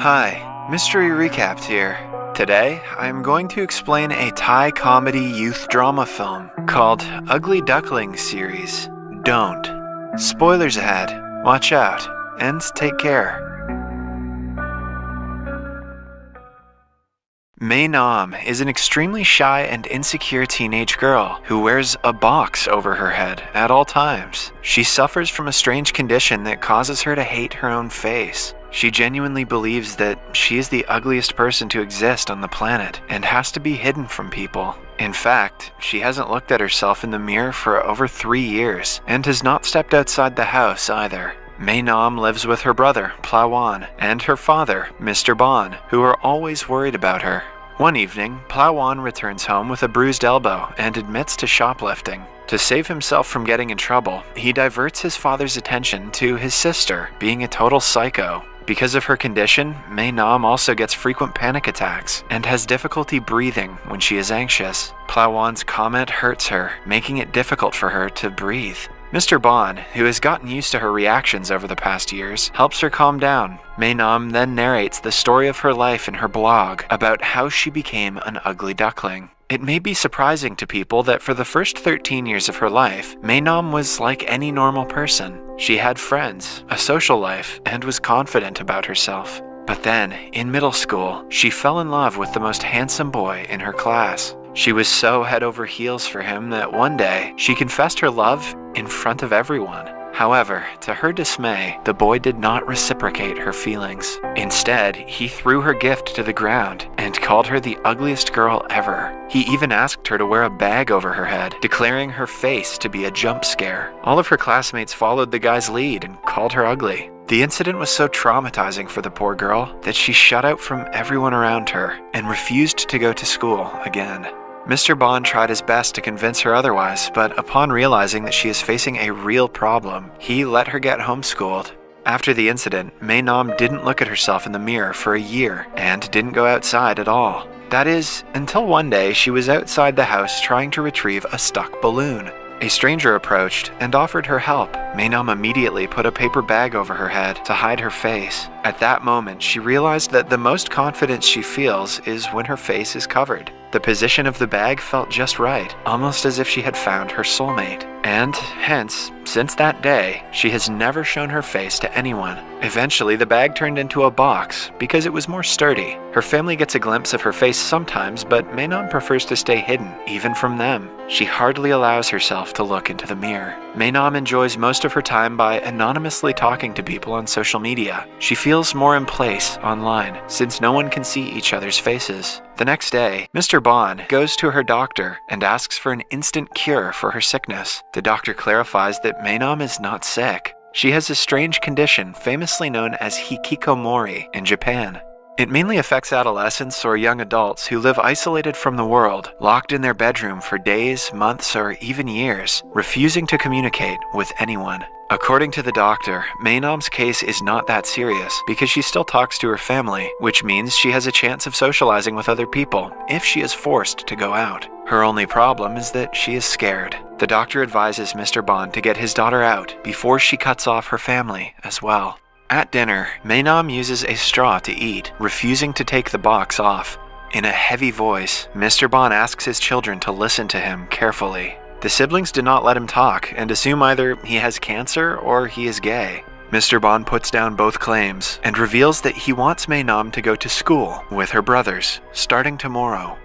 Hi, Mystery Recapped here. Today, I'm going to explain a Thai comedy youth drama film called Ugly Duckling series, Don't. Spoilers ahead, watch out, and take care. Maewnam is an extremely shy and insecure teenage girl who wears a box over her head at all times. She suffers from a strange condition that causes her to hate her own face. She genuinely believes that she is the ugliest person to exist on the planet and has to be hidden from people. In fact, she hasn't looked at herself in the mirror for over 3 years and has not stepped outside the house either. Maewnam lives with her brother, Plawan, and her father, Mr. Bon, who are always worried about her. One evening, Plawan returns home with a bruised elbow and admits to shoplifting. To save himself from getting in trouble, he diverts his father's attention to his sister, being a total psycho. Because of her condition, Maewnam also gets frequent panic attacks and has difficulty breathing when she is anxious. Plawan's comment hurts her, making it difficult for her to breathe. Mr. Bon, who has gotten used to her reactions over the past years, helps her calm down. Maewnam then narrates the story of her life in her blog about how she became an ugly duckling. It may be surprising to people that for the first 13 years of her life, Maewnam was like any normal person. She had friends, a social life, and was confident about herself. But then, in middle school, she fell in love with the most handsome boy in her class. She was so head over heels for him that one day, she confessed her love in front of everyone. However, to her dismay, the boy did not reciprocate her feelings. Instead, he threw her gift to the ground and called her the ugliest girl ever. He even asked her to wear a bag over her head, declaring her face to be a jump scare. All of her classmates followed the guy's lead and called her ugly. The incident was so traumatizing for the poor girl that she shut out from everyone around her and refused to go to school again. Mr. Bon tried his best to convince her otherwise, but upon realizing that she is facing a real problem, he let her get homeschooled. After the incident, Maewnam didn't look at herself in the mirror for a year and didn't go outside at all. That is, until one day she was outside the house trying to retrieve a stuck balloon. A stranger approached and offered her help. Maewnam immediately put a paper bag over her head to hide her face. At that moment, she realized that the most confidence she feels is when her face is covered. The position of the bag felt just right, almost as if she had found her soulmate. And hence, since that day, she has never shown her face to anyone. Eventually, the bag turned into a box because it was more sturdy. Her family gets a glimpse of her face sometimes, but Maewnam prefers to stay hidden, even from them. She hardly allows herself to look into the mirror. Maewnam enjoys most of her time by anonymously talking to people on social media. She feels more in place online, since no one can see each other's faces. The next day, Mr. Bon goes to her doctor and asks for an instant cure for her sickness. The doctor clarifies that Maewnam is not sick. She has a strange condition famously known as hikikomori in Japan. It mainly affects adolescents or young adults who live isolated from the world, locked in their bedroom for days, months, or even years, refusing to communicate with anyone. According to the doctor, Maewnam's case is not that serious because she still talks to her family, which means she has a chance of socializing with other people if she is forced to go out. Her only problem is that she is scared. The doctor advises Mr. Bon to get his daughter out before she cuts off her family as well. At dinner, Maewnam uses a straw to eat, refusing to take the box off. In a heavy voice, Mr. Bon asks his children to listen to him carefully. The siblings do not let him talk and assume either he has cancer or he is gay. Mr. Bon puts down both claims and reveals that he wants Maewnam to go to school with her brothers, starting tomorrow.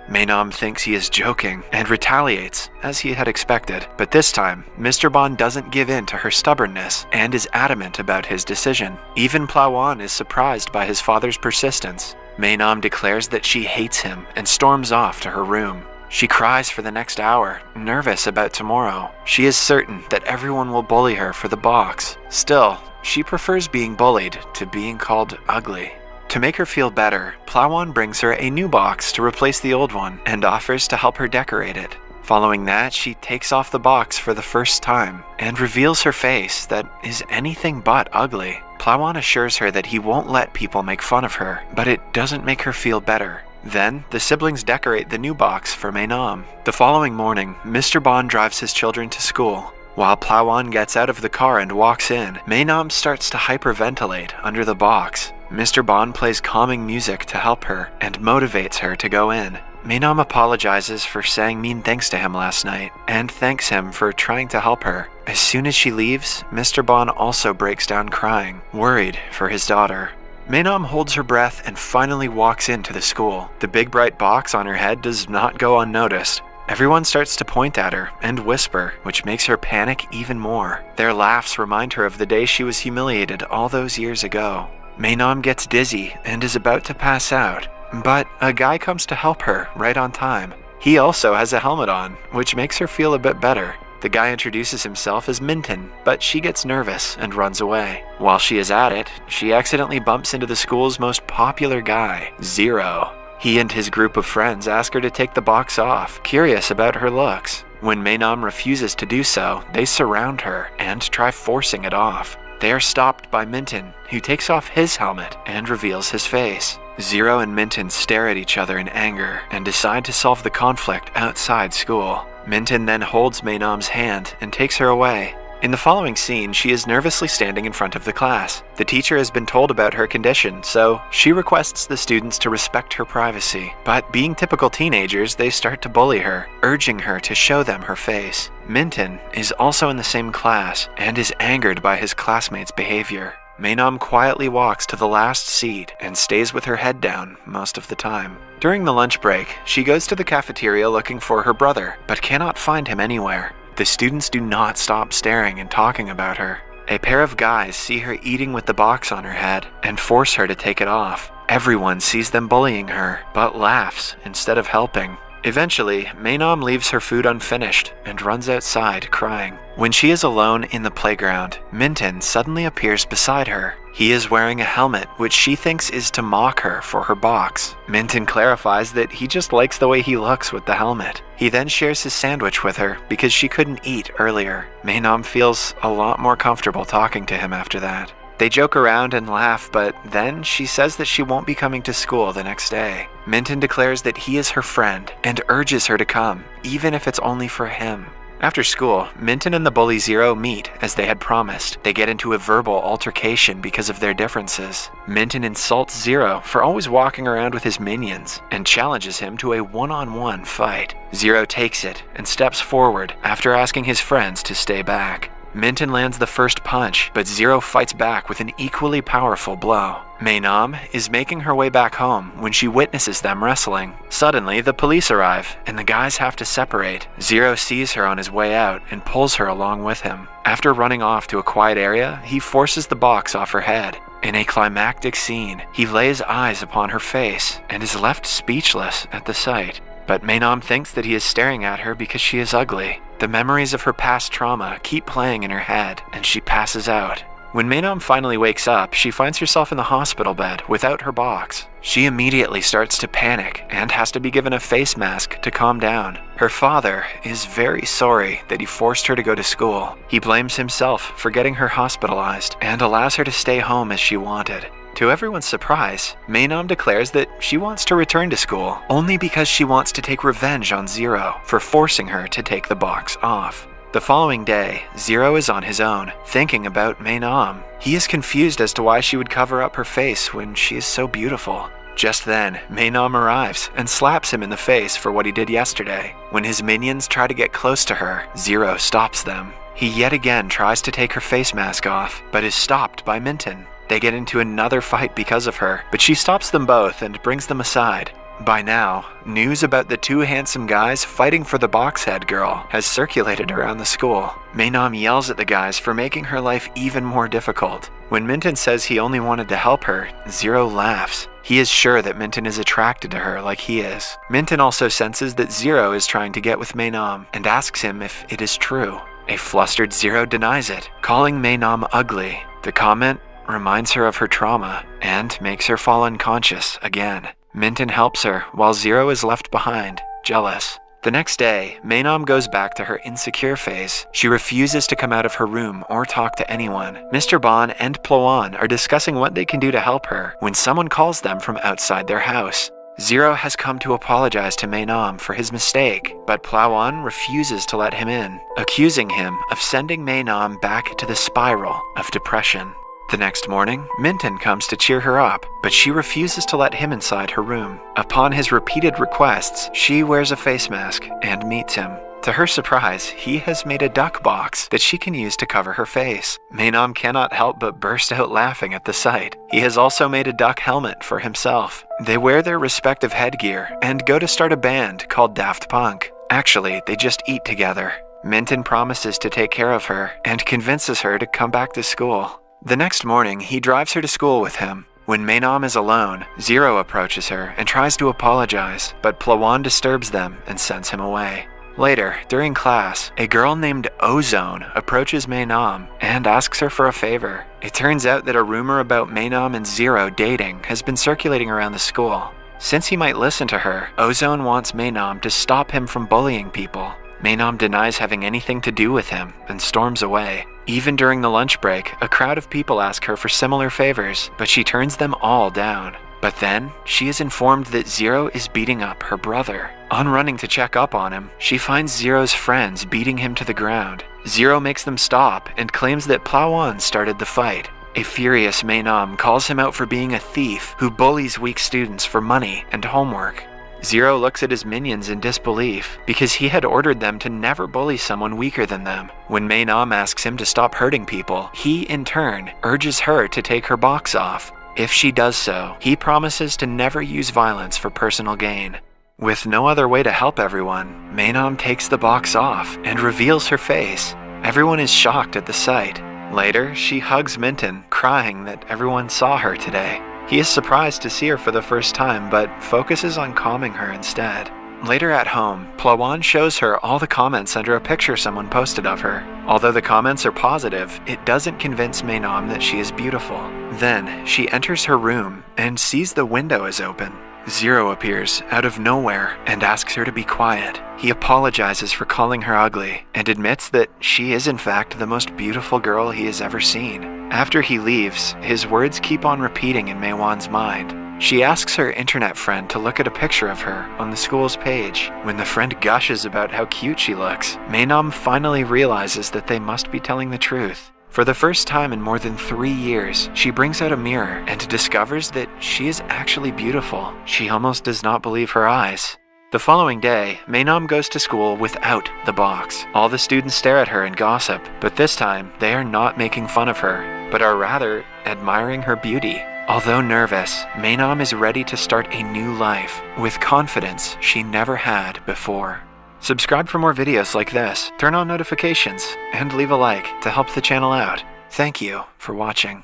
Maewnam thinks he is joking and retaliates, as he had expected, but this time, Mr. Bon doesn't give in to her stubbornness and is adamant about his decision. Even Plawan is surprised by his father's persistence. Maewnam declares that she hates him and storms off to her room. She cries for the next hour, nervous about tomorrow. She is certain that everyone will bully her for the box. Still, she prefers being bullied to being called ugly. To make her feel better, Plawan brings her a new box to replace the old one and offers to help her decorate it. Following that, she takes off the box for the first time and reveals her face that is anything but ugly. Plawan assures her that he won't let people make fun of her, but it doesn't make her feel better. Then, the siblings decorate the new box for Maewnam. The following morning, Mr. Bon drives his children to school. While Plawan gets out of the car and walks in, Maewnam starts to hyperventilate under the box. Mr. Bon plays calming music to help her and motivates her to go in. Maewnam apologizes for saying mean things to him last night and thanks him for trying to help her. As soon as she leaves, Mr. Bon also breaks down crying, worried for his daughter. Maewnam holds her breath and finally walks into the school. The big bright box on her head does not go unnoticed. Everyone starts to point at her and whisper, which makes her panic even more. Their laughs remind her of the day she was humiliated all those years ago. Maewnam gets dizzy and is about to pass out, but a guy comes to help her right on time. He also has a helmet on, which makes her feel a bit better. The guy introduces himself as Minton, but she gets nervous and runs away. While she is at it, she accidentally bumps into the school's most popular guy, Zero. He and his group of friends ask her to take the box off, curious about her looks. When Maewnam refuses to do so, they surround her and try forcing it off. They are stopped by Minton, who takes off his helmet and reveals his face. Zero and Minton stare at each other in anger and decide to solve the conflict outside school. Minton then holds Maewnam's hand and takes her away. In the following scene, she is nervously standing in front of the class. The teacher has been told about her condition, so she requests the students to respect her privacy. But being typical teenagers, they start to bully her, urging her to show them her face. Minton is also in the same class and is angered by his classmates' behavior. Maewnam quietly walks to the last seat and stays with her head down most of the time. During the lunch break, she goes to the cafeteria looking for her brother, but cannot find him anywhere. The students do not stop staring and talking about her. A pair of guys see her eating with the box on her head and force her to take it off. Everyone sees them bullying her, but laughs instead of helping. Eventually, Maewnam leaves her food unfinished and runs outside crying. When she is alone in the playground, Minton suddenly appears beside her. He is wearing a helmet, which she thinks is to mock her for her box. Minton clarifies that he just likes the way he looks with the helmet. He then shares his sandwich with her because she couldn't eat earlier. Maewnam feels a lot more comfortable talking to him after that. They joke around and laugh, but then she says that she won't be coming to school the next day. Minton declares that he is her friend and urges her to come, even if it's only for him. After school, Minton and the bully Zero meet as they had promised. They get into a verbal altercation because of their differences. Minton insults Zero for always walking around with his minions and challenges him to a one-on-one fight. Zero takes it and steps forward after asking his friends to stay back. Minton lands the first punch, but Zero fights back with an equally powerful blow. Maewnam is making her way back home when she witnesses them wrestling. Suddenly, the police arrive, and the guys have to separate. Zero sees her on his way out and pulls her along with him. After running off to a quiet area, he forces the box off her head. In a climactic scene, he lays eyes upon her face and is left speechless at the sight. But Maewnam thinks that he is staring at her because she is ugly. The memories of her past trauma keep playing in her head, and she passes out. When Maewnam finally wakes up, she finds herself in the hospital bed without her box. She immediately starts to panic and has to be given a face mask to calm down. Her father is very sorry that he forced her to go to school. He blames himself for getting her hospitalized and allows her to stay home as she wanted. To everyone's surprise, Maewnam declares that she wants to return to school only because she wants to take revenge on Zero for forcing her to take the box off. The following day, Zero is on his own, thinking about Maewnam. He is confused as to why she would cover up her face when she is so beautiful. Just then, Maewnam arrives and slaps him in the face for what he did yesterday. When his minions try to get close to her, Zero stops them. He yet again tries to take her face mask off, but is stopped by Minton. They get into another fight because of her, but she stops them both and brings them aside. By now, news about the two handsome guys fighting for the box head girl has circulated around the school. Maewnam yells at the guys for making her life even more difficult. When Minton says he only wanted to help her, Zero laughs. He is sure that Minton is attracted to her like he is. Minton also senses that Zero is trying to get with Maewnam and asks him if it is true. A flustered Zero denies it, calling Maewnam ugly. The comment reminds her of her trauma and makes her fall unconscious again. Minton helps her while Zero is left behind, jealous. The next day, Maewnam goes back to her insecure phase. She refuses to come out of her room or talk to anyone. Mr. Bon and Plowan are discussing what they can do to help her when someone calls them from outside their house. Zero has come to apologize to Maewnam for his mistake, but Plowan refuses to let him in, accusing him of sending Maewnam back to the spiral of depression. The next morning, Minton comes to cheer her up, but she refuses to let him inside her room. Upon his repeated requests, she wears a face mask and meets him. To her surprise, he has made a duck box that she can use to cover her face. Maewnam cannot help but burst out laughing at the sight. He has also made a duck helmet for himself. They wear their respective headgear and go to start a band called Daft Punk. Actually, they just eat together. Minton promises to take care of her and convinces her to come back to school. The next morning, he drives her to school with him. When Maewnam is alone, Zero approaches her and tries to apologize, but Plawan disturbs them and sends him away. Later, during class, a girl named Ozone approaches Maewnam and asks her for a favor. It turns out that a rumor about Maewnam and Zero dating has been circulating around the school. Since he might listen to her, Ozone wants Maewnam to stop him from bullying people. Maewnam denies having anything to do with him and storms away. Even during the lunch break, a crowd of people ask her for similar favors, but she turns them all down. But then, she is informed that Zero is beating up her brother. On running to check up on him, she finds Zero's friends beating him to the ground. Zero makes them stop and claims that Plawan started the fight. A furious Maewnam calls him out for being a thief who bullies weak students for money and homework. Zero looks at his minions in disbelief because he had ordered them to never bully someone weaker than them. When Maewnam asks him to stop hurting people, he, in turn, urges her to take her box off. If she does so, he promises to never use violence for personal gain. With no other way to help everyone, Maewnam takes the box off and reveals her face. Everyone is shocked at the sight. Later, she hugs Minton, crying that everyone saw her today. He is surprised to see her for the first time, but focuses on calming her instead. Later at home, Plawan shows her all the comments under a picture someone posted of her. Although the comments are positive, it doesn't convince Maewnam that she is beautiful. Then, she enters her room and sees the window is open. Zero appears out of nowhere and asks her to be quiet. He apologizes for calling her ugly and admits that she is in fact the most beautiful girl he has ever seen. After he leaves, his words keep on repeating in Maewan's mind. She asks her internet friend to look at a picture of her on the school's page. When the friend gushes about how cute she looks, Maewnam finally realizes that they must be telling the truth. For the first time in more than 3 years, she brings out a mirror and discovers that she is actually beautiful. She almost does not believe her eyes. The following day, Maewnam goes to school without the box. All the students stare at her and gossip, but this time, they are not making fun of her, but are rather admiring her beauty. Although nervous, Maewnam is ready to start a new life with confidence she never had before. Subscribe for more videos like this, turn on notifications, and leave a like to help the channel out. Thank you for watching.